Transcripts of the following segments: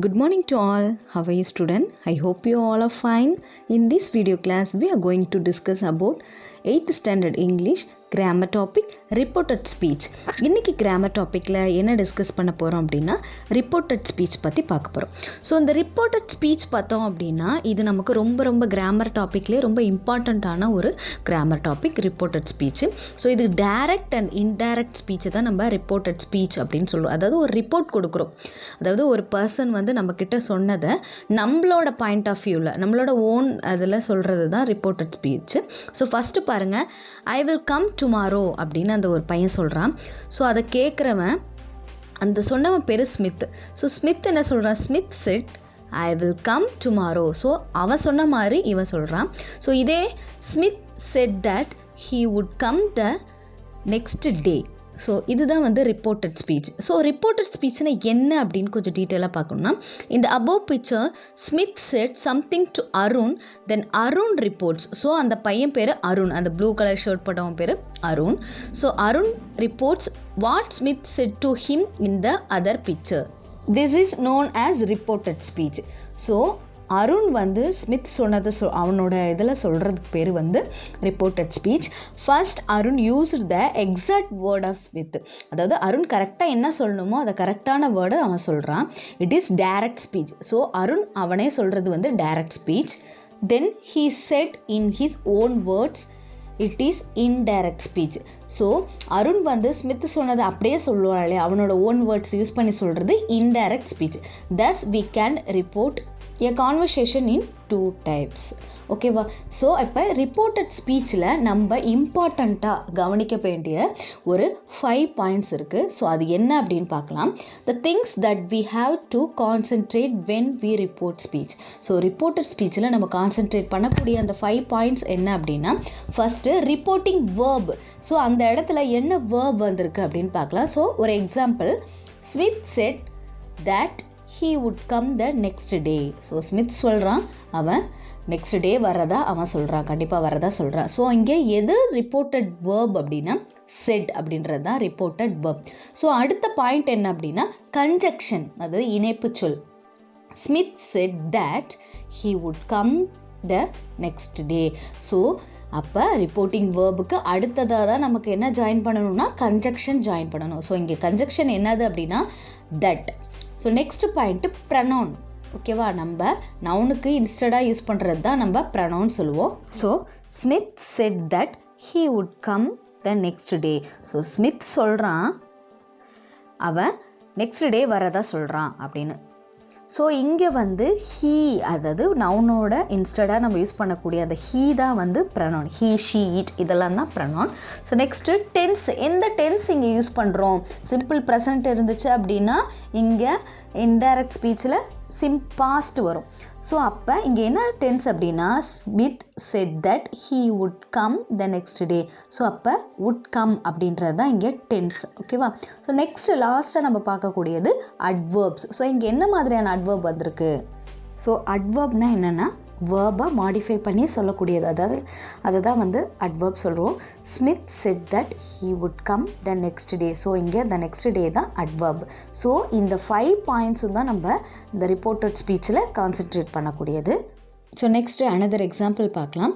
Good morning to all. How are you student? I hope you all are fine. In this video class we are going to discuss about 8th standard English grammar topic reported speech. இன்னைக்கு grammar topicல என்ன discuss பண்ண போறோம் அப்படினா reported speech பத்தி பார்க்க போறோம். So இந்த reported speech பார்த்தோம் அப்படினா இது நமக்கு ரொம்ப grammar topicலே ரொம்ப இம்பார்ட்டன்ட்டான ஒரு grammar topic reported speech. So இது direct and indirect speech தான் நம்ம reported speech அப்படின்னு சொல்லுவோம். அதாவது ஒரு ரிப்போர்ட் கொடுக்குறோம். அதாவது ஒரு பர்சன் வந்து நம்ம கிட்ட சொன்னதை நம்மளோட பாயிண்ட் ஆஃப் வியூவில் நம்மளோட ஓன் அதில் சொல்கிறது தான் ரிப்போர்ட்டட் ஸ்பீச். ஸோ ஃபஸ்ட்டு பாருங்கள், ஐ வில் கம் டுமாரோ அப்படின்னு அந்த ஒரு பையன் சொல்கிறான். ஸோ அதை கேட்குறவன் அந்த சொன்னவன் பேர் ஸ்மித். ஸோ ஸ்மித் என்ன சொல்கிறான்? Smith set I will come tomorrow. So அவன் சொன்ன மாதிரி இவன் சொல்கிறான். ஸோ இதே Smith said that he would come the next day. So இதுதான் வந்து ரிப்போர்ட்டட் ஸ்பீச். ஸோ ரிப்போர்ட்டட் ஸ்பீச்னா என்ன அப்படின்னு கொஞ்சம் டீட்டெயிலாக பார்க்கணும்னா, இந்த above picture Smith set something to Arun, then Arun reports. So அந்த பையன் பேர் அருண், அந்த ப்ளூ கலர் ஷர்ட் போட்டவன் பேர் Arun. So Arun reports what Smith said to him in the other picture. This is known as reported speech. ஸோ அருண் வந்து ஸ்மித் சொன்னதை அவனோட இதில் சொல்கிறதுக்கு பேர் வந்து reported speech. First Arun used the exact word of Smith. அதாவது அருண் கரெக்டாக என்ன சொல்லணுமோ அதை கரெக்டான வேர்டை அவன் சொல்கிறான். It is direct speech. ஸோ அருண் அவனே சொல்கிறது வந்து direct speech. Then he set in his own words it is indirect speech. ஸோ அருண் வந்து ஸ்மித் சொன்னதை அப்படியே சொல்லுவாங்களே, அவனோட ஓன் வேர்ட்ஸ் யூஸ் பண்ணி சொல்கிறது indirect speech. Thus we can report a conversation in two types. ஓகேவா? ஸோ இப்போ ரிப்போர்ட்டட் ஸ்பீச்சில் நம்ம இம்பார்ட்டண்ட்டாக கவனிக்க வேண்டிய ஒரு 5 பாயிண்ட்ஸ் இருக்குது. ஸோ அது என்ன அப்படின்னு பார்க்கலாம். The things that we have to concentrate when we report speech. So reported ஸ்பீச்சில் நம்ம கான்சென்ட்ரேட் பண்ணக்கூடிய அந்த 5 பாயிண்ட்ஸ் என்ன அப்படின்னா, ஃபஸ்ட்டு ரிப்போர்ட்டிங் வேர்ப். ஸோ அந்த இடத்துல என்ன வேர்ப் வந்திருக்கு அப்படின்னு பார்க்கலாம். ஸோ ஒரு example, Smith said that he would come the next day. So Smith சொல்கிறான், அவன் நெக்ஸ்ட் டே வரதா அவன் சொல்கிறான், கண்டிப்பாக வரதா சொல்கிறான். ஸோ இங்கே எது ரிப்போர்ட்டட் வேர்ப் அப்படின்னா செட் அப்படின்றது தான் ரிப்போர்ட்டட் வேர்ப். ஸோ அடுத்த பாயிண்ட் என்ன அப்படின்னா கன்ஜக்ஷன், அதாவது இணைப்பு சொல். Smith said that he would come the next day. So அப்போ ரிப்போர்ட்டிங் வேர்புக்கு அடுத்ததாக தான் நமக்கு என்ன ஜாயின் பண்ணணும்னா கன்ஜக்ஷன் ஜாயின் பண்ணணும். ஸோ இங்கே கன்ஜக்ஷன் என்னது அப்படின்னா that. So next point pronoun. ஓகேவா? நம்ம நவுனுக்கு இன்ஸ்டடாக யூஸ் பண்ணுறது தான் நம்ம ப்ரனவுன் சொல்லுவோம். So Smith said that he would come the next day. So Smith சொல்கிறான், அவன் நெக்ஸ்ட் டே வரதா சொல்கிறான் அப்படின்னு. ஸோ இங்கே வந்து ஹீ, அதாவது நவுனோட இன்ஸ்டடாக நம்ம யூஸ் பண்ணக்கூடிய அந்த ஹீ தான் வந்து ப்ரனவுன். ஹீ, ஷீ, இட் இதெல்லாம் தான் ப்ரனவுன். So next tense. எந்த டென்ஸ் இங்கே யூஸ் பண்ணுறோம்? சிம்பிள் ப்ரெசன்ட் இருந்துச்சு அப்படின்னா இங்கே இன்டைரக்ட் ஸ்பீச்சில் பாஸ்ட் வரும். ஸோ அப்போ இங்கே என்ன டென்ஸ் அப்படின்னா Smith said that he would come the next day. So அப்போ வுட் கம் அப்படின்றது தான் இங்கே டென்ஸ். ஓகேவா? ஸோ நெக்ஸ்ட் லாஸ்ட்டாக நம்ம பார்க்கக்கூடியது அட்வர்ப்ஸ். ஸோ இங்கே என்ன மாதிரியான அட்வர்ப் வந்திருக்கு? ஸோ அட்வர்ப்னா என்னென்னா வேர்பை மாடிஃபை பண்ணி சொல்லக்கூடியது, அதாவது அதை தான் வந்து அட்வர்ப் சொல்கிறோம். Smith said that he would come the next day. So இங்கே த நெக்ஸ்ட் டே தான் அட்வர்ப். ஸோ இந்த 5 பாயிண்ட்ஸும் தான் நம்ம இந்த ரிப்போர்ட்டட் ஸ்பீச்சில் கான்சென்ட்ரேட் பண்ணக்கூடியது. ஸோ நெக்ஸ்ட்டு அனதர் எக்ஸாம்பிள் பார்க்கலாம்.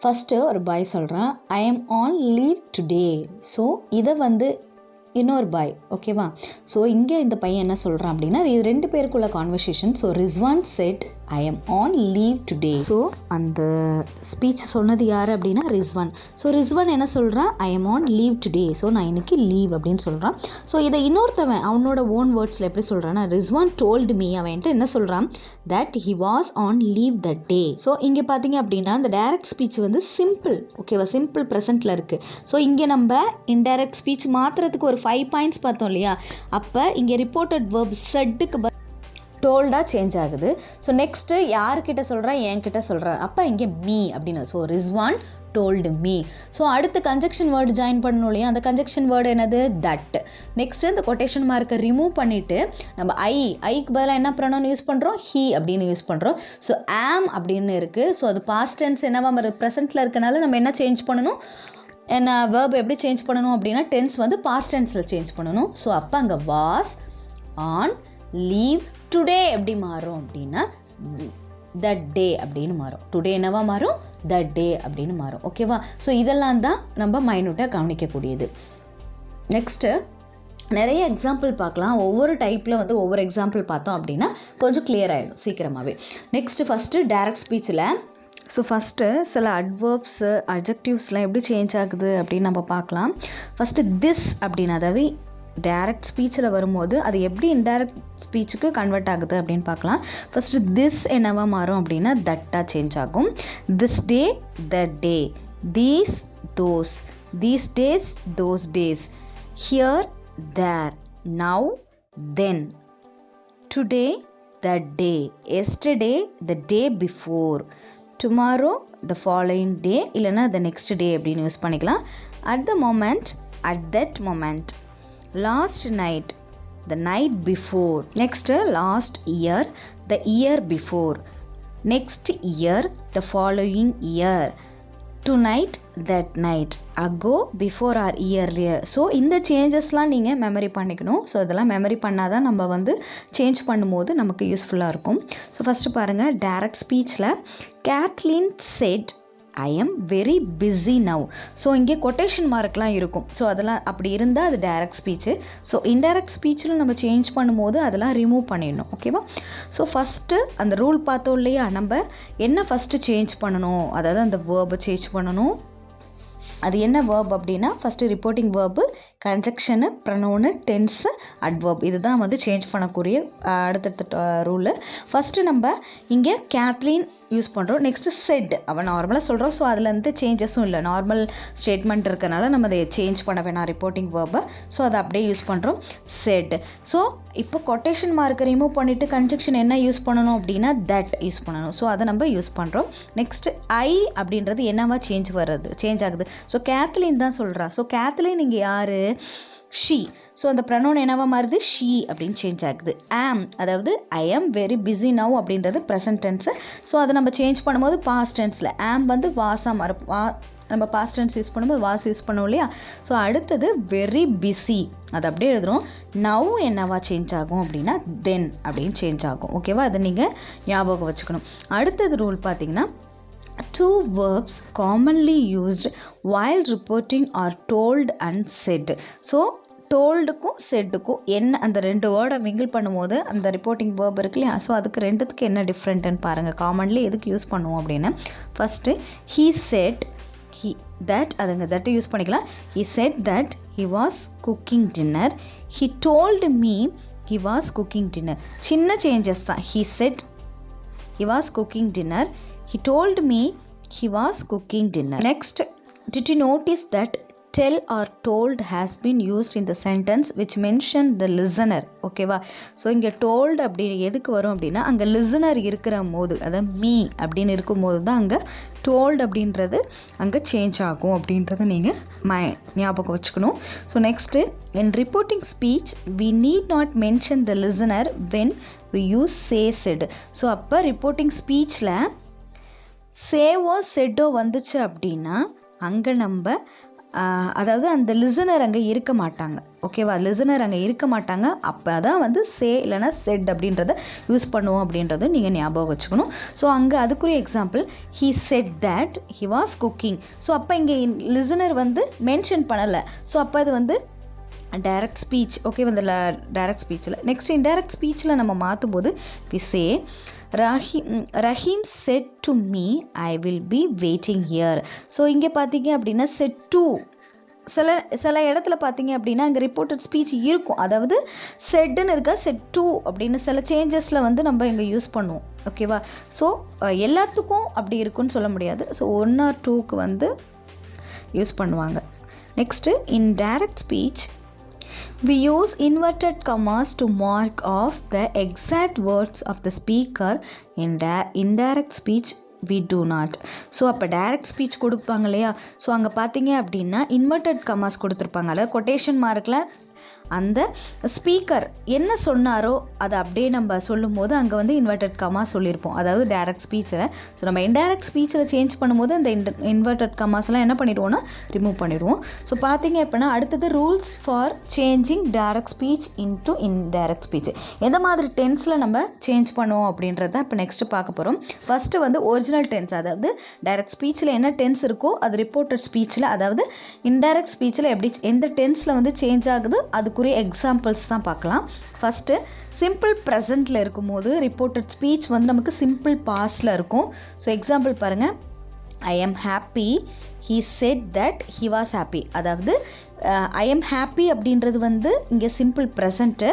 ஃபஸ்ட்டு ஒரு பாய் சொல்கிறான், I am on leave today. So இதை வந்து இன்னொரு பாய். ஓகேவா? ஸோ இங்கே இந்த பையன் என்ன சொல்கிறான் அப்படின்னா, இது 2 பேருக்குள்ள conversation. So Rizwan set I M on leave today. So அந்த ஸ்பீச் சொன்னது யார் அப்படின்னா ரிஸ்வான். ஸோ ரிஸ்வான் என்ன சொல்கிறான்? I am on leave today. So நான் இன்னைக்கு லீவ் அப்படின்னு சொல்கிறான். ஸோ இதை இன்னொருத்தவன் அவனோட ஓன் வேர்ட்ஸில் எப்படி சொல்கிறான்னா, ரிஸ்வான் டோல்டு மீ, அவன்ட்டு என்ன சொல்கிறான்? That he was on leave the day. So இங்கே பார்த்தீங்க அப்படின்னா இந்த டைரக்ட் ஸ்பீச் வந்து சிம்பிள். ஓகேவா? சிம்பிள் ப்ரெசென்ட்டில் இருக்குது. ஸோ இங்கே நம்ம இன்டைரக்ட் ஸ்பீச் மாற்றுறதுக்கு ஒரு 5 பாயிண்ட்ஸ் பார்த்தோம் இல்லையா? அப்போ இங்கே ரிப்போர்ட்டட் வேர்ப் செட்டுக்கு டோல்டாக சேஞ்ச் ஆகுது. ஸோ நெக்ஸ்ட்டு யார்கிட்ட சொல்கிறா? என்கிட்ட சொல்கிறா. அப்போ இங்கே மீ அப்படின்னு. So Rizwan told me. So அடுத்து கன்ஜக்ஷன் வேர்டு ஜாயின் பண்ணணும் இல்லையா? அந்த கன்ஜக்ஷன் வேர்டு என்னது? தட். நெக்ஸ்ட்டு இந்த கொட்டேஷன் மார்க்கை ரிமூவ் பண்ணிவிட்டு நம்ம ஐக்கு பதிலாக என்ன ப்ரனவுன் யூஸ் பண்ணுறோம்? ஹீ அப்படின்னு யூஸ் பண்ணுறோம். ஸோ ஆம் அப்படின்னு இருக்குது. ஸோ அது பாஸ்ட் டென்ஸ் என்னவா ப்ரெசென்ட்டில் இருக்கனால நம்ம என்ன சேஞ்ச் பண்ணணும்? என்ன வேர்ப் எப்படி சேஞ்ச் பண்ணணும் அப்படின்னா டென்ஸ் வந்து பாஸ்ட் டென்ஸில் சேஞ்ச் பண்ணணும். ஸோ அப்போ அங்கே வாஸ் ஆன் லீவ் டுடே எப்படி மாறும் அப்படின்னா த டே அப்படின்னு மாறும். டுடே என்னவா மாறும்? த டே அப்படின்னு மாறும். ஓகேவா? ஸோ இதெல்லாம் தான் நம்ம மைனூட்டாக கவனிக்கக்கூடியது. நெக்ஸ்ட்டு நிறைய எக்ஸாம்பிள் பார்க்கலாம். ஒவ்வொரு டைப்பில் வந்து ஒவ்வொரு எக்ஸாம்பிள் பார்த்தோம் அப்படின்னா கொஞ்சம் கிளியர் ஆகிடும் சீக்கிரமாகவே. நெக்ஸ்ட்டு ஃபஸ்ட்டு டைரக்ட் ஸ்பீச்சில் ஃபஸ்ட்டு சில அட்வர்ப்ஸு அட்ஜெக்டிவ்ஸ்லாம் எப்படி சேஞ்ச் ஆகுது அப்படின்னு நம்ம பார்க்கலாம். ஃபஸ்ட்டு திஸ் அப்படின்னு, அதாவது டைரக்ட் ஸ்பீச்சில் வரும்போது அது எப்படி இன்டைரக்ட் ஸ்பீச்சுக்கு கன்வெர்ட் ஆகுது அப்படின்னு பார்க்கலாம். ஃபஸ்ட்டு திஸ் என்னவா மாறும் அப்படின்னா தட்டாக சேஞ்ச் ஆகும். This day, the day. These, those. These days, those days. Here, there, now, then. Today, the day. Yesterday, the day before. Tomorrow, the following day. இல்லைனா the next day அப்படின்னு use பண்ணிக்கலாம். At the moment, at that moment. Last night, the night before. Next, last year, the year before. Next year, the following year. Tonight, that night. Ago, before or earlier. So இந்த சேஞ்சஸ்லாம் நீங்கள் memory பண்ணிக்கணும். So இதெல்லாம் memory பண்ணால் தான் நம்ம வந்து change பண்ணும்போது நமக்கு யூஸ்ஃபுல்லாக இருக்கும். ஸோ ஃபஸ்ட்டு பாருங்கள், டைரக்ட் ஸ்பீச்சில் Kathleen said I am very busy now. So இங்கே கொட்டேஷன் மார்க்லாம் இருக்கும். ஸோ அதெல்லாம் அப்படி இருந்தால் அது டைரக்ட் ஸ்பீச்சு. ஸோ இன்டைரக்ட் ஸ்பீச்சில் நம்ம சேஞ்ச் பண்ணும்போது அதெல்லாம் ரிமூவ் பண்ணிடணும். ஓகேவா? ஸோ ஃபஸ்ட்டு அந்த ரூல் பார்த்தோம் இல்லையா, நம்ம என்ன ஃபஸ்ட்டு சேஞ்ச் பண்ணணும், அதாவது அந்த வேர்பை சேஞ்ச் பண்ணணும். அது என்ன வேர்ப் அப்படின்னா first reporting verb, conjunction, pronoun, tense, adverb. இதுதான் வந்து சேஞ்ச் பண்ணக்கூடிய அடுத்தடுத்த ரூலு. ஃபஸ்ட்டு நம்ம இங்கே கேத்லின் யூஸ் பண்ணுறோம். நெக்ஸ்ட்டு செட், அவன் நார்மலாக சொல்கிறோம். ஸோ அதில் எந்த சேஞ்சஸும் இல்லை, நார்மல் ஸ்டேட்மெண்ட் இருக்கனால நம்ம அதை சேஞ்ச் பண்ண வேணாம் ரிப்போர்ட்டிங் வேர்பை. ஸோ அதை அப்படியே யூஸ் பண்ணுறோம், செட். ஸோ இப்போ கொட்டேஷன் மார்க்கை ரிமூவ் பண்ணிவிட்டு கன்ஜெக்ஷன் என்ன யூஸ் பண்ணணும் அப்படின்னா தட் யூஸ் பண்ணணும். ஸோ அதை நம்ம யூஸ் பண்ணுறோம். நெக்ஸ்ட்டு ஐ அப்படின்றது என்னவா சேஞ்ச் ஆகுது. ஸோ கேத்லின் தான் சொல்கிறா. ஸோ கேத்லின் இங்கே யார்? ஷீ. ஸோ அந்த ப்ரனோன் என்னவா மாறுது? ஷீ அப்படின்னு சேஞ்ச் ஆகுது. ஆம், அதாவது ஐ ஆம் வெரி பிஸி நவ் அப்படின்றது ப்ரெசன்ட் டென்ஸு. ஸோ அதை நம்ம சேஞ்ச் பண்ணும்போது பாஸ்ட் டென்ஸில் ஆம் வந்து வாஸாக மாறும். நம்ம பாஸ்ட் டென்ஸ் யூஸ் பண்ணும்போது வாஸ் யூஸ் பண்ணுவோம் இல்லையா. ஸோ அடுத்தது வெரி பிஸி, அது அப்படியே எழுதுகிறோம். நவ் என்னவா சேஞ்ச் ஆகும் அப்படின்னா தென் அப்படின்னு சேஞ்ச் ஆகும். ஓகேவா? அதை நீங்கள் ஞாபகம் வச்சுக்கணும். அடுத்தது ரூல் பார்த்தீங்கன்னா, two verbs commonly used while reporting are told and said. So டோல்டுக்கும் செட்டுக்கும் என்ன, அந்த ரெண்டு வேர்டை மிங்கிள் பண்ணும்போது அந்த ரிப்போர்ட்டிங் வேர்ப் இருக்கு இல்லையா. ஸோ அதுக்கு ரெண்டுத்துக்கு என்ன டிஃப்ரெண்ட்டுன்னு பாருங்கள். காமன்லி எதுக்கு யூஸ் பண்ணுவோம் அப்படின்னு, ஃபஸ்ட்டு he said that, அதுங்க தட் யூஸ் பண்ணிக்கலாம். he said that he was cooking dinner. he told me he was cooking dinner. சின்ன சேஞ்சஸ் தான். he said he was cooking dinner. He told me he was cooking dinner. Next, did you notice that tell or told has been used in the sentence which mentioned the listener? ஓகேவா? So இங்கே told அப்படி எதுக்கு வரும் அப்படின்னா, அங்கே listener இருக்கிற போது, அதாவது me அப்படின்னு இருக்கும்போது தான் அங்கே told அப்படின்றது அங்கே சேஞ்ச் ஆகும் அப்படின்றத நீங்கள் ஞாபகம் வச்சுக்கணும். So next, in reporting speech we need not mention the listener when we use say said. So அப்போ ரிப்போர்ட்டிங் ஸ்பீச்சில் சேவோ செட்டோ வந்துச்சு அப்படின்னா அங்கே நம்ம அதாவது அந்த லிசனர் அங்கே இருக்க மாட்டாங்க. ஓகேவா? லிசனர் அங்கே இருக்க மாட்டாங்க. அப்போ தான் வந்து சே இல்லைனா செட் அப்படின்றத யூஸ் பண்ணுவோம் அப்படின்றத நீங்கள் ஞாபகம் வச்சுக்கணும். ஸோ அங்கே அதுக்குரிய example, he said that he was cooking. So அப்போ இங்கே லிசனர் வந்து மென்ஷன் பண்ணலை. ஸோ அப்போ அது வந்து டைரக்ட் ஸ்பீச். ஓகே, வந்து டைரக்ட் ஸ்பீச்சில். நெக்ஸ்ட் இன்டைரக்ட் ஸ்பீச்சில் நம்ம மாற்றும் போது we say Rahim said to me I will be waiting here. So இங்கே பார்த்தீங்க அப்படின்னா said to, சில இடத்துல பார்த்தீங்க அப்படின்னா இங்கே ரிப்போர்ட்டட் ஸ்பீச் இருக்கும். அதாவது செட்டுன்னு இருக்கா, செட் டூ அப்படின்னு சில சேஞ்சஸில் வந்து நம்ம இங்கே யூஸ் பண்ணுவோம். ஓகேவா? ஸோ எல்லாத்துக்கும் அப்படி இருக்குன்னு சொல்ல முடியாது. ஸோ 1 or 2க்கு வந்து யூஸ் பண்ணுவாங்க. Next, in direct speech we use inverted commas to mark off the exact words of the speaker. In indirect speech we do not. So அப்போ டைரக்ட் ஸ்பீச் கொடுப்பாங்க இல்லையா. ஸோ அங்கே பார்த்தீங்க அப்படின்னா இன்வெர்டட் கமாஸ் கொடுத்துருப்பாங்க. அதாவது கொட்டேஷன் மார்க்கில் அந்த ஸ்பீக்கர் என்ன சொன்னாரோ அதை அப்படியே நம்ம சொல்லும்போது அங்கே வந்து இன்வெர்டட் கமா சொல்லியிருப்போம், அதாவது டைரக்ட் ஸ்பீச்சில். ஸோ நம்ம இன்டைரக்ட் ஸ்பீச்சில் சேஞ்ச் பண்ணும்போது அந்த இன்வெர்டட் கமாஸ்லாம் என்ன பண்ணிடுவோம்னா ரிமூவ் பண்ணிடுவோம். ஸோ பார்த்தீங்க அப்படின்னா அடுத்தது rules for changing direct speech into indirect speech. எந்த மாதிரி டென்ஸில் நம்ம சேஞ்ச் பண்ணுவோம் அப்படின்றத இப்போ நெக்ஸ்ட் பார்க்க போகிறோம். ஃபஸ்ட்டு வந்து ஒரிஜினல் டென்ஸ், அதாவது டைரக்ட் ஸ்பீச்சில் என்ன டென்ஸ் இருக்கோ அது ரிப்போர்ட்டட் ஸ்பீச்சில், அதாவது இன்டைரக்ட் ஸ்பீச்சில் எப்படி எந்த டென்ஸில் வந்து சேஞ்ச் ஆகுது அதுக்குரிய எக்ஸாம்பிள்ஸ் தான் பார்க்கலாம். ஃபஸ்ட்டு சிம்பிள் ப்ரெசண்ட்டில் இருக்கும்போது ரிப்போர்ட்டட் ஸ்பீச் வந்து நமக்கு சிம்பிள் பாஸ்டில் இருக்கும். ஸோ எக்ஸாம்பிள் பாருங்கள், I am happy, he said that he was happy. அதாவது ஐ எம் ஹாப்பி அப்படின்றது வந்து இங்கே simple present,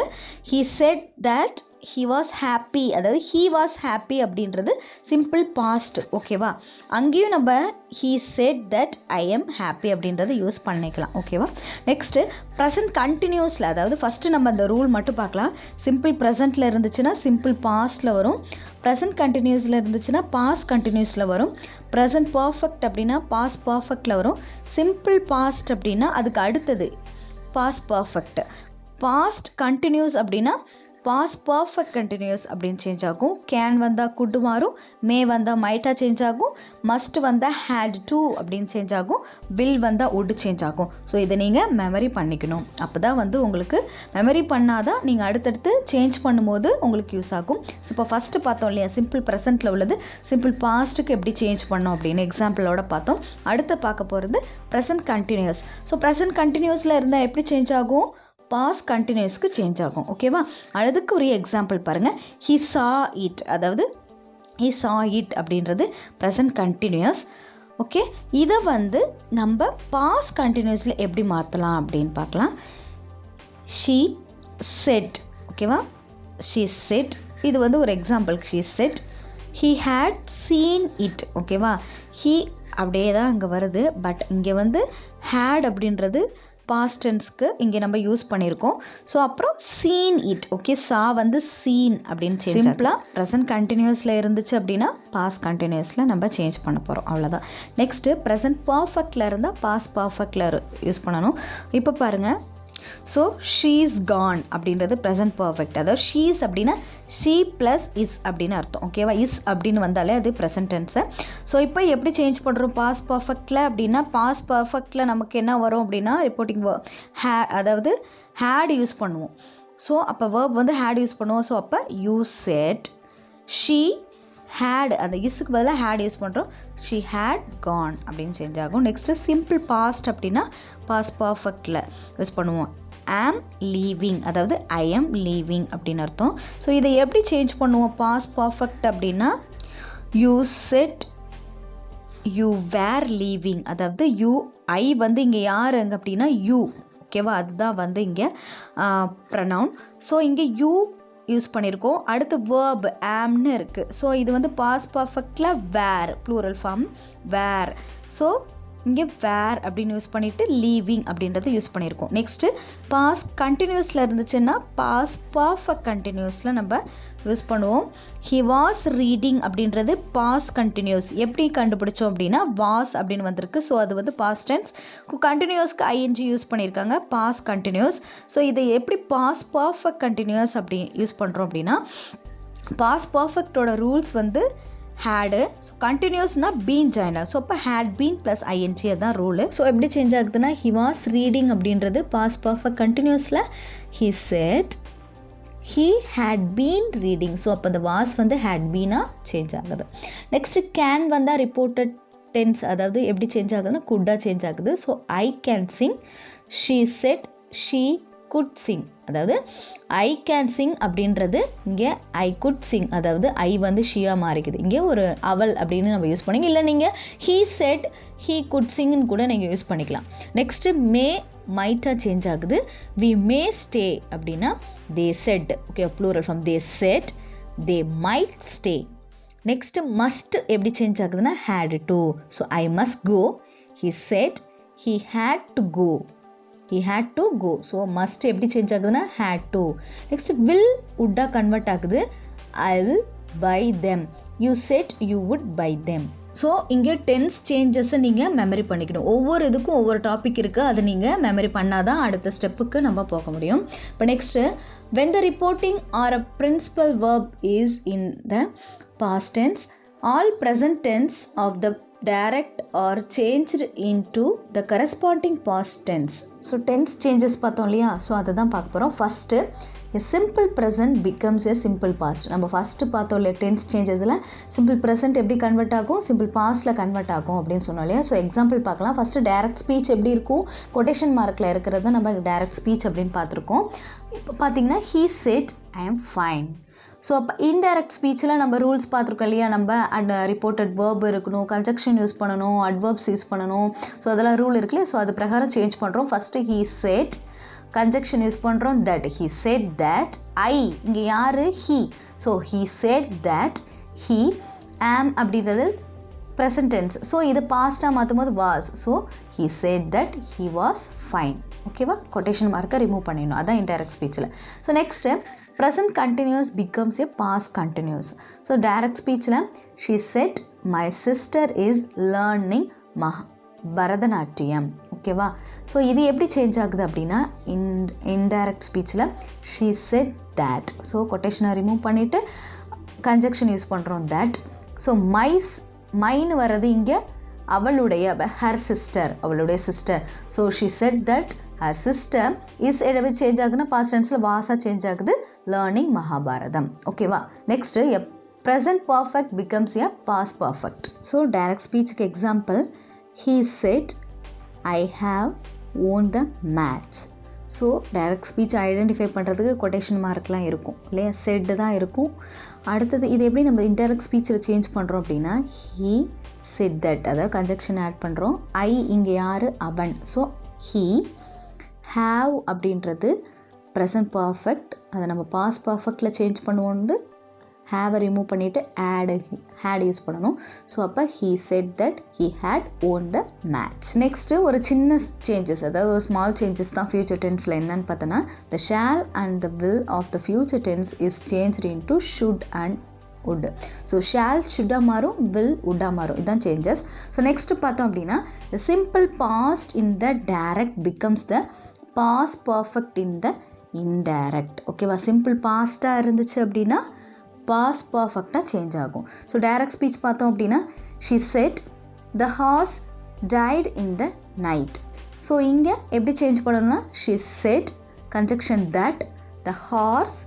he said that he was happy, அதாவது he was happy அப்படின்றது சிம்பிள் பாஸ்ட். ஓகேவா, அங்கேயும் நம்ம he said that I am happy அப்படின்றது யூஸ் பண்ணிக்கலாம். ஓகேவா, நெக்ஸ்ட்டு ப்ரெசன்ட் கண்டினியூஸில், அதாவது ஃபஸ்ட்டு நம்ம அந்த ரூல் மட்டும் பார்க்கலாம். சிம்பிள் ப்ரெசண்ட்டில் இருந்துச்சுன்னா சிம்பிள் பாஸ்டில் வரும், ப்ரெசன்ட் கண்டினியூஸில் இருந்துச்சுன்னா பாஸ்ட் கண்டினியூஸில் வரும், ப்ரெசன்ட் பர்ஃபெக்ட் அப்படின்னா பாஸ்ட் பர்ஃபெக்டில் வரும், சிம்பிள் பாஸ்ட் அப்படின்னா அதுக்கு அடுத்தது பாஸ்ட் பர்ஃபெக்ட், பாஸ்ட் கண்டினியூஸ் அப்படின்னா பாஸ்ட் பர்ஃபெக்ட் கண்டினியூஸ் அப்படின்னு சேஞ்ச் ஆகும். கேன் வந்தால் குட் மாறும், மே வந்தால் மைட்டாக சேஞ்ச் ஆகும், மஸ்ட் வந்தால் ஹேட் டு அப்படின்னு சேஞ்ச் ஆகும், வில் வந்தால் உட் சேஞ்ச் ஆகும். ஸோ இதை நீங்கள் மெமரி பண்ணிக்கணும். அப்போ தான் வந்து உங்களுக்கு மெமரி பண்ணாதான் நீங்கள் அடுத்தடுத்து சேஞ்ச் பண்ணும்போது உங்களுக்கு யூஸ் ஆகும். ஸோ இப்போ ஃபஸ்ட்டு பார்த்தோம் இல்லையா, சிம்பிள் ப்ரெசென்ட்டில் உள்ளது சிம்பிள் பாஸ்ட்டுக்கு எப்படி சேஞ்ச் பண்ணோம் அப்படின்னு எக்ஸாம்பிளோட பார்த்தோம். அடுத்து பார்க்க போகிறது ப்ரெசன்ட் கண்டினியூஸ். ஸோ ப்ரெசன்ட் கண்டினியூஸில் இருந்தால் எப்படி சேஞ்ச் ஆகும், பாஸ்ட் கண்டினியூஸ்க்கு சேஞ்ச் ஆகும். ஓகேவா, அதுக்கு ஒரு எக்ஸாம்பிள் பாருங்கள், he saw it, அதாவது he saw it அப்படின்றது ப்ரெசன்ட் கண்டினியூஸ். ஓகே, இதை வந்து நம்ம பாஸ்ட் கண்டினியூஸில் எப்படி மாற்றலாம் அப்படின்னு பார்க்கலாம். she said, ஓகேவா, she said, இது வந்து ஒரு example. she said he had seen it. ஓகேவா, he அப்படியே தான் அங்கே வருது, பட் இங்கே வந்து had அப்படின்றது பாஸ்ட் டென்ஸ்க்கு இங்கே நம்ம யூஸ் பண்ணியிருக்கோம். ஸோ அப்புறம் சீன் இட். ஓகே, சா வந்து சீன் அப்படின்னு சேஞ்ச். சிம்பிளாக ப்ரெசன்ட் கண்டினியூஸில் இருந்துச்சு அப்படின்னா பாஸ்ட் கண்டினியூஸில் நம்ம சேஞ்ச் பண்ண போகிறோம், அவ்வளோதான். நெக்ஸ்ட்டு ப்ரெசன்ட் பர்ஃபெக்டில் இருந்தால் பாஸ்ட் பர்ஃபெக்டில் யூஸ் பண்ணணும். இப்போ பாருங்கள், ஸோ ஷீஸ் கான் அப்படின்றது ப்ரெசன்ட் பர்ஃபெக்ட், அதாவது ஷீஸ் அப்படின்னா ஷீ ப்ளஸ் இஸ் அப்படின்னு அர்த்தம். ஓகேவா, இஸ் அப்படின்னு வந்தாலே அது ப்ரெசன்ட் டென்ஸு. ஸோ இப்போ எப்படி சேஞ்ச் பண்ணுறோம் பாஸ்ட் பர்ஃபெக்டில் அப்படின்னா, பாஸ்ட் பர்ஃபெக்டில் நமக்கு என்ன வரும் அப்படின்னா ரிப்போர்ட்டிங் அதாவது ஹேட் யூஸ் பண்ணுவோம். ஸோ அப்போ வேர்ப் வந்து ஹேட் யூஸ் பண்ணுவோம். ஸோ அப்போ யூ செட் ஷீ ஹேட், அந்த இஸ்ஸுக்கு பதிலாக ஹேட் யூஸ் பண்ணுறோம், ஷீ ஹேட் கான் அப்படின்னு சேஞ்ச் ஆகும். நெக்ஸ்ட்டு சிம்பிள் பாஸ்ட் அப்படின்னா பாஸ்ட் பர்ஃபெக்டில் யூஸ் பண்ணுவோம், ஆம் லீவிங், அதாவது ஐ எம் லீவிங் அப்படின்னு அர்த்தம். ஸோ இதை எப்படி சேஞ்ச் பண்ணுவோம் பாஸ்ட் பர்ஃபெக்ட் அப்படின்னா, you said you were leaving, அதாவது யூ ஐ வந்து இங்கே யாருங்க அப்படின்னா யூ. ஓகேவா, அதுதான் வந்து இங்கே ப்ரனவுன். ஸோ இங்கே யூ யூஸ் பண்ணியிருக்கோம். அடுத்து வேர்ப் ஆம்னு இருக்குது. ஸோ இது வந்து பாஸ்ட் பர்ஃபெக்டில் were, plural form were. So இங்கே வேர் அப்படின்னு யூஸ் பண்ணிவிட்டு லீவிங் அப்படின்றத யூஸ் பண்ணியிருக்கோம். நெக்ஸ்ட்டு பாஸ்ட் கண்டினியூஸில் இருந்துச்சுன்னா பாஸ்ட் பர்ஃபெக்ட் கண்டினியூஸில் நம்ம யூஸ் பண்ணுவோம். ஹி வாஸ் ரீடிங் அப்படின்றது பாஸ்ட் கண்டினியூஸ். எப்படி கண்டுபிடிச்சோம் அப்படின்னா வாஸ் அப்படின்னு வந்திருக்கு. ஸோ அது வந்து பாஸ்ட் டென்ஸ். கண்டினியூஸ்க்கு ஐஎன்ஜி யூஸ் பண்ணியிருக்காங்க, பாஸ்ட் கண்டினியூஸ். ஸோ இதை எப்படி பாஸ்ட் பர்ஃபெக்ட் கண்டினியூஸ் அப்படி யூஸ் பண்ணுறோம் அப்படின்னா, பாஸ்ட் பர்ஃபெக்டோட ரூல்ஸ் வந்து ஹேடு, ஸோ கண்டினியூஸ்னால் பீன் ஜாயினர். ஸோ அப்போ ஹேட் பீன் ப்ளஸ் ஐஎன்ஜி அதுதான் ரூலு. ஸோ எப்படி சேஞ்ச் ஆகுதுன்னா, ஹி வாஸ் ரீடிங் அப்படின்றது பாஸ்ட் பர்ஃபெக்ட் கண்டினியூஸில் he said he had been reading. So அப்போ அந்த வாஸ் வந்து ஹேட் பீனாக சேஞ்ச் ஆகுது. நெக்ஸ்ட்டு கேன் வந்தால் ரிப்போர்ட்டட் டென்ஸ், அதாவது எப்படி சேஞ்ச் ஆகுதுன்னா குட்டாக சேஞ்ச் ஆகுது. So I can Singh, she said she good Singh, அதாவது ஐ கேன் சிங் அப்படின்றது இங்கே ஐ குட் சிங், அதாவது ஐ வந்து ஷியா மாறிக்குது. இங்கே ஒரு அவள் அப்படின்னு நம்ம யூஸ் பண்ணிங்க, இல்லை நீங்கள் ஹீ செட் ஹீ குட் சிங்னு கூட நீங்கள் யூஸ் பண்ணிக்கலாம். நெக்ஸ்ட்டு மே மைட்டாக சேஞ்ச் ஆகுது. வி மே ஸ்டே அப்படின்னா they said. Okay, plural form they said, they might stay. Next must எப்படி சேஞ்ச் ஆகுதுன்னா had to. So I must go, he said he had to go, he had to go. So must எப்படி change ஆகுதுன்னா had to. Next will உட்டாக convert ஆகுது, I will buy them. You said you would buy them. So இங்கே tense சேஞ்சஸை நீங்கள் memory பண்ணிக்கணும். ஒவ்வொரு இதுக்கும் ஒவ்வொரு டாபிக் இருக்குது, அதை நீங்கள் மெமரி பண்ணால் தான் அடுத்த ஸ்டெப்புக்கு நம்ம போக முடியும். இப்போ next, when the reporting or a principal verb is in the past tense, all present tense of the direct or changed into the corresponding past tense. So tense changes பார்த்தோம் இல்லையா, ஸோ அதை தான் பார்க்க போகிறோம். First, a simple present becomes a simple past. நம்ம ஃபஸ்ட்டு பார்த்தோம் இல்லையா டென்ஸ் சேஞ்சஸில் சிம்பிள் ப்ரெசென்ட் எப்படி கன்வெர்ட் ஆகும், சிம்பிள் பாஸ்ட்டில் கன்வெர்ட் ஆகும் அப்படின்னு சொன்னோம் இல்லையா. ஸோ எக்ஸாம்பிள் பார்க்கலாம். ஃபஸ்ட்டு டைரக்ட் ஸ்பீச் எப்படி இருக்கும், கொட்டேஷன் மார்க்கில் இருக்கிறத நம்ம டைரக்ட் ஸ்பீச் அப்படின்னு பார்த்துருக்கோம். இப்போ பார்த்தீங்கன்னா he said I am fine. So அப்போ இன்டைரக்ட் ஸ்பீச்சில் நம்ம ரூல்ஸ் பார்த்துருக்கோம் இல்லையா, நம்ம ரிப்போர்ட்டட் வேர்ப் இருக்கணும், கன்ஜெக்ஷன் யூஸ் பண்ணணும், அட்வர்ப்ஸ் யூஸ் பண்ணணும். ஸோ அதெல்லாம் ரூல் இருக்குல்ல, ஸோ அது பிரகாரம் சேஞ்ச் பண்ணுறோம். First he said, conjunction use பண்ணுறோம் that, he said that, I இங்கே யார் he, so he said that he, am அப்படின்றது ப்ரெசன்ட் டென்ஸ். ஸோ இது பாஸ்ட்டாக மாற்றும் போது was, so he said that he was fine. ஓகேவா, கொட்டேஷன் மார்க்கை ரிமூவ் பண்ணிடணும், அதான் இன்டைரக்ட் ஸ்பீச்சில். So next, present continuous becomes a past continuous. So direct speech la, she said my sister is learning Bharatanatyam. ஓகேவா, so இது எப்படி சேஞ்ச் ஆகுது அப்படின்னா இன்டைரக்ட் ஸ்பீச்சில் she said that, ஸோ கொட்டேஷனை ரிமூவ் பண்ணிவிட்டு கன்ஜெக்ஷன் யூஸ் பண்ணுறோம் that. ஸோ மைன்னு வர்றது இங்கே அவளுடைய, ஹர் சிஸ்டர், அவளுடைய sister. So she said that her sister is எதாவது சேஞ்ச் ஆகுதுன்னா பாஸ்ட் டென்ஸில் வாஸாக சேஞ்ச் ஆகுது, லேர்னிங் மகாபாரதம். ஓகேவா, next, a present perfect becomes a past perfect. So direct ஸ்பீச்சுக்கு example, he said I have won the match. So direct speech identify பண்ணுறதுக்கு quotation மார்க்லாம் இருக்கும் இல்லையா, செட்டு தான் இருக்கும். அடுத்தது இது எப்படி நம்ம இன்டைரக்ட் ஸ்பீச்சில் சேஞ்ச் பண்ணுறோம் அப்படின்னா he said that, அதாவது கன்ஜெக்ஷன் ஆட் பண்ணுறோம். I இங்கே யார், அவன். ஸோ he, have அப்படின்றது ப்ரெசன்ட் பர்ஃபெக்ட், அதை நம்ம பாஸ்ட் பர்ஃபெக்டில் சேஞ்ச் பண்ணுவோம். ஹேவை ரிமூவ் பண்ணிவிட்டு had யூஸ் பண்ணணும். ஸோ அப்போ he said that he had won the match. Next ஒரு சின்ன சேஞ்சஸ், அதாவது ஒரு ஸ்மால் சேஞ்சஸ் தான் ஃபியூச்சர் டென்ஸில். என்னன்னு பார்த்தோன்னா, the shall and the will of the future tense is changed into should and would. So shall should-ஆ மாறும், will would-ஆ மாறும், இதுதான் சேஞ்சஸ். ஸோ நெக்ஸ்ட்டு பார்த்தோம் அப்படின்னா, the simple past in the direct becomes the past perfect in the indirect. ஓகேவா, simple பாஸ்ட்டாக இருந்துச்சு அப்படின்னா past பர்ஃபெக்டாக change ஆகும். ஸோ டைரக்ட் ஸ்பீச் பார்த்தோம் அப்படின்னா she said the horse died in the night. So இங்கே எப்படி சேஞ்ச் பண்ணணும்னா she said conjunction that, the horse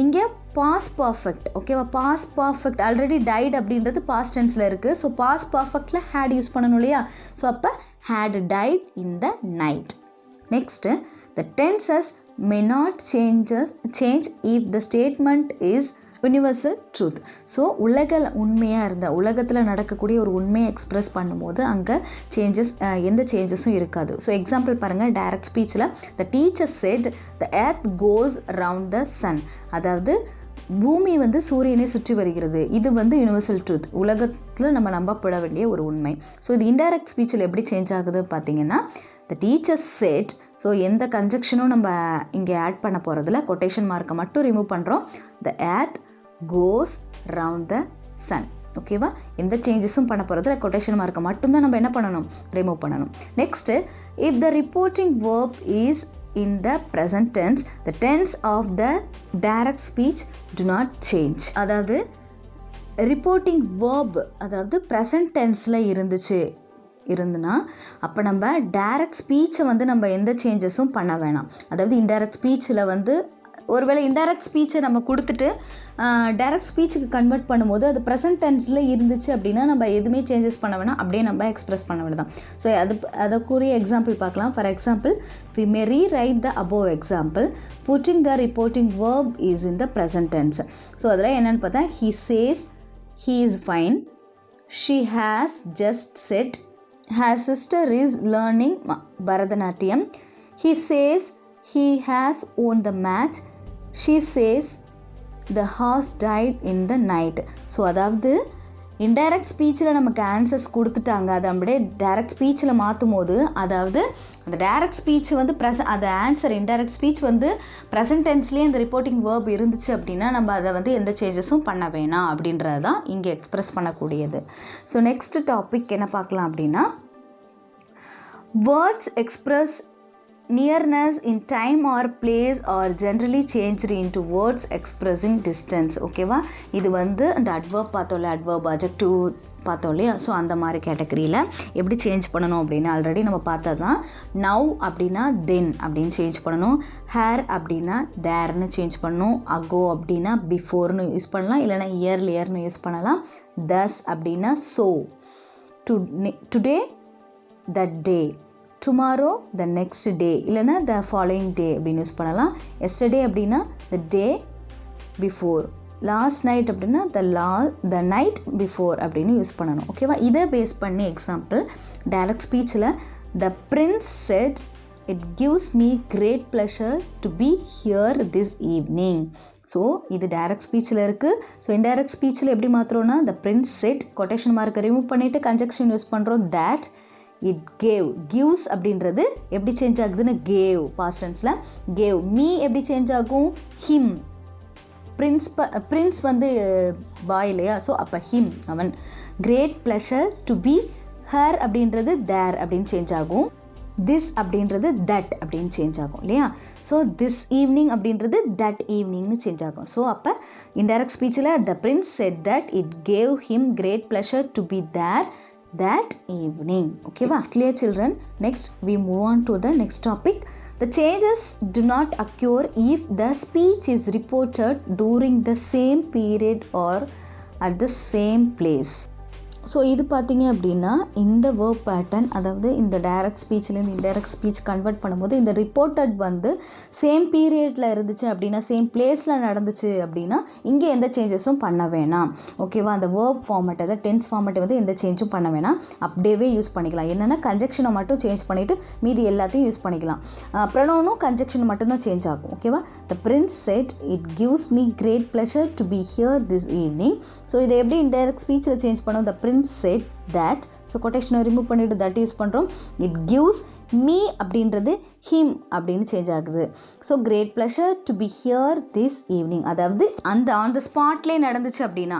இங்கே பாஸ்ட் பர்ஃபெக்ட். ஓகேவா, பாஸ்ட் பர்ஃபெக்ட் ஆல்ரெடி டைட் அப்படின்றது பாஸ்ட் டென்ஸில் இருக்குது. ஸோ பாஸ்ட் பர்ஃபெக்டில் had யூஸ் பண்ணணும் இல்லையா. ஸோ அப்போ had died in the night. Next, the tenses may not change if the statement is universal truth. So உண்மையாக இருந்தால், உலகத்தில் நடக்கக்கூடிய ஒரு உண்மையை எக்ஸ்ப்ரெஸ் பண்ணும்போது அங்கே சேஞ்சஸ், எந்த சேஞ்சஸும் இருக்காது. ஸோ எக்ஸாம்பிள் பாருங்கள், direct ஸ்பீச்சில் the teacher said the earth goes around the sun. அதாவது பூமி சூரியனை சுற்றி வருகிறது. இது யூனிவர்சல் ட்ரூத், உலகத்தில் நம்ம நம்பப்பட வேண்டிய ஒரு உண்மை. ஸோ இது இன்டைரக்ட் ஸ்பீச்சில் எப்படி சேஞ்ச் ஆகுது பார்த்தீங்கன்னா, the teacher said, ஸோ எந்த கன்ஜெக்ஷனும் நம்ம இங்கே ஆட் பண்ண போகிறதில்ல, கொட்டேஷன் மார்க்கை மட்டும் ரிமூவ் பண்ணுறோம். the earth goes round the sun. ஓகேவா, எந்த சேஞ்சஸும் பண்ண போகிறதில்ல, கொட்டேஷன் மார்க்கை மட்டும்தான் நம்ம என்ன பண்ணணும், ரிமூவ் பண்ணணும். Next, if the reporting verb is in the present tense, the tense of the direct speech do not change. அதாவது ரிப்போர்ட்டிங் verb, அதாவது ப்ரெசன்ட் டென்ஸில் இருந்துன்னா அப்போ நம்ம டைரக்ட் ஸ்பீச்சை நம்ம எந்த சேஞ்சஸும் பண்ண வேணாம். அதாவது இன்டைரக்ட் ஸ்பீச்சில் ஒருவேளை இன்டைரக்ட் ஸ்பீச்சை நம்ம கொடுத்துட்டு டைரக்ட் ஸ்பீச்சுக்கு கன்வெர்ட் பண்ணும்போது அது ப்ரெசன்ட் டென்ஸில் இருந்துச்சு அப்படின்னா நம்ம எதுவுமே சேஞ்சஸ் பண்ண வேணாம், அப்படியே நம்ம எக்ஸ்ப்ரெஸ் பண்ண வேண்டாம். ஸோ அதுக்குரிய எக்ஸாம்பிள் பார்க்கலாம். For example, we may rewrite the above example, putting the reporting verb is in the present tense. So அதில் என்னென்னு பார்த்தா, he says he is fine, she has just said, her sister is learning Bharatanatyam, he says he has won the match, she says the horse died in the night. So அதாவது indirect ஸ்பீச்சில் நமக்கு answers கொடுத்துட்டாங்க, அதை அப்படியே direct ஸ்பீச்சில் மாற்றும் போது, அதாவது அந்த direct speech வந்து அந்த ஆன்சர் இன்டைரக்ட் ஸ்பீச் வந்து ப்ரெசன்ட் டென்ஸ்லேயே இந்த ரிப்போர்ட்டிங் வேர்ப் இருந்துச்சு அப்படின்னா நம்ம அதை வந்து எந்த சேஞ்சஸும் பண்ண வேணாம் அப்படின்றது தான் இங்கே எக்ஸ்பிரஸ் பண்ணக்கூடியது. ஸோ நெக்ஸ்ட் டாபிக் என்ன பார்க்கலாம் அப்படின்னா, words express nearness in time or place are generally changed into words expressing distance. ஓகேவா, இது வந்து இந்த அட்வர்ப் பார்த்தோம்ல, அட்வர்ப் அட்ஜெக்டிவ் பார்த்தோம் இல்லையா, ஸோ அந்த மாதிரி கேட்டகரியில் எப்படி சேஞ்ச் பண்ணணும் அப்படின்னு ஆல்ரெடி நம்ம பார்த்தது தான். நவ் அப்படின்னா தென் அப்படின்னு சேஞ்ச் பண்ணணும், ஹேர் அப்படின்னா தேர்னு சேஞ்ச் பண்ணணும், அகோ அப்படின்னா பிஃபோர்னு யூஸ் பண்ணலாம், இல்லைனா இயர்லியர்னு யூஸ் பண்ணலாம், தஸ் அப்படின்னா so, today that day, tomorrow the next day, இல்லைனா த ஃபாலோயிங் டே அப்படின்னு யூஸ் பண்ணலாம். எஸ்டர்டே அப்படின்னா the day before, last night அப்படின்னா த நைட் பிஃபோர் அப்படின்னு யூஸ் பண்ணணும். ஓகேவா, இதை பேஸ் பண்ணி எக்ஸாம்பிள் டைரக்ட் ஸ்பீச்சில் the prince said it gives me great pleasure to be here this evening. So இது டைரக்ட் ஸ்பீச்சில் இருக்குது. ஸோ இன்டைரக்ட் ஸ்பீச்சில் எப்படி மாற்றுறோன்னா, த பிரின்ஸ் செட் கொட்டேஷன் மார்க்கை ரிமூவ் பண்ணிவிட்டு கன்ஜெக்ஷன் யூஸ் பண்ணுறோம். தேட் இட் கேவ், கிவ்ஸ் அப்படின்றது எப்படி சேஞ்ச் ஆகுதுன்னு கேவ், பாஸ்ட் டென்ஸில் கேவ். மீ எப்படி சேஞ்ச் ஆகும், ஹிம். பிரின்ஸ் வந்து பாய் இல்லையா, ஸோ அப்போ ஹிம் அவன். Great pleasure to be her அப்படின்றது தேர் அப்படின்னு சேஞ்ச் ஆகும். திஸ் அப்படின்றது தட் அப்படின்னு சேஞ்ச் ஆகும் இல்லையா. ஸோ திஸ் ஈவினிங் அப்படின்றது தட் ஈவினிங்னு சேஞ்ச் ஆகும். ஸோ அப்போ இன்டைரக்ட் ஸ்பீச்சில் the prince said that it gave him great pleasure to be there that evening. Okay, it's clear children. Next we move on to the next topic. The changes do not occur if the speech is reported during the same period or at the same place. So இது பார்த்தீங்க அப்படின்னா இந்த verb pattern, அதாவது இந்த direct ஸ்பீச்லேருந்து indirect speech convert பண்ணும்போது இந்த reported வந்து same பீரியடில் இருந்துச்சு அப்படின்னா, சேம் பிளேஸில் நடந்துச்சு அப்படின்னா இங்கே எந்த சேஞ்சஸும் பண்ண வேணாம். ஓகேவா, அந்த வேர்ப் ஃபார்மேட், அதாவது டென்ஸ் ஃபார்மேட்டை வந்து எந்த சேஞ்சும் பண்ண வேணாம், அப்படியே யூஸ் பண்ணிக்கலாம். என்னென்னா கன்ஜெக்ஷனை மட்டும் சேஞ்ச் பண்ணிவிட்டு மீதி எல்லாத்தையும் யூஸ் பண்ணிக்கலாம். ப்ரொனவுனும் கன்ஜெக்ஷன் மட்டும்தான் சேஞ்ச் ஆகும். ஓகேவா, the prince said it gives me great pleasure to be here this evening. So இதை எப்படி இன்டைரக்ட் ஸ்பீச்சில் சேஞ்ச் பண்ணோம், the prince said that, so கொட்டேஷனை ரிமூவ் பண்ணிவிட்டு தட் யூஸ் பண்ணுறோம். இட் கிவ்ஸ் மீ அப்படின்றது ஹிம் அப்படின்னு சேஞ்ச் ஆகுது. So great pleasure to be here this evening, அதாவது அந்த ஸ்பாட்லேயே நடந்துச்சு அப்படின்னா.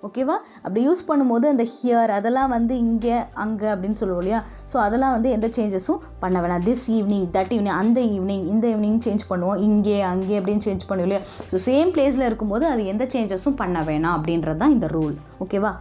ஓகேவா, அப்படி யூஸ் பண்ணும்போது அந்த ஹியர் அதெல்லாம் வந்து இங்கே அங்கே அப்படின்னு சொல்லுவோம் இல்லையா, ஸோ அதெல்லாம் வந்து எந்த சேஞ்சஸும் பண்ண வேணாம். திஸ் ஈவினிங், தட் ஈவினிங், அந்த ஈவினிங், இந்த ஈவினிங் சேஞ்ச் பண்ணுவோம், இங்கே அங்கே அப்படின்னு சேஞ்ச் பண்ணுவோம் இல்லையா. ஸோ சேம் பிளேஸில் இருக்கும்போது அது எந்த சேஞ்சஸும் பண்ண வேணாம் அப்படின்றது தான் இந்த ரூல். ஓகேவா,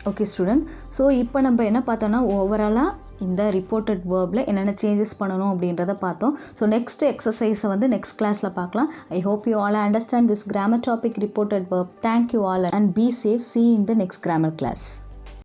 ஓகே ஸ்டூடெண்ட். ஸோ இப்போ நம்ம என்ன பார்த்தோன்னா, ஓவராலாக இந்த ரிப்போர்ட்டட் வேர்பில் என்னென்ன சேஞ்சஸ் பண்ணணும் அப்படின்றத பார்த்தோம். ஸோ நெக்ஸ்ட் எக்ஸசைஸை வந்து நெக்ஸ்ட் கிளாஸில் பார்க்கலாம். I hope you all understand this grammar topic reported verb. Thank you all and be safe. See you in the next grammar class.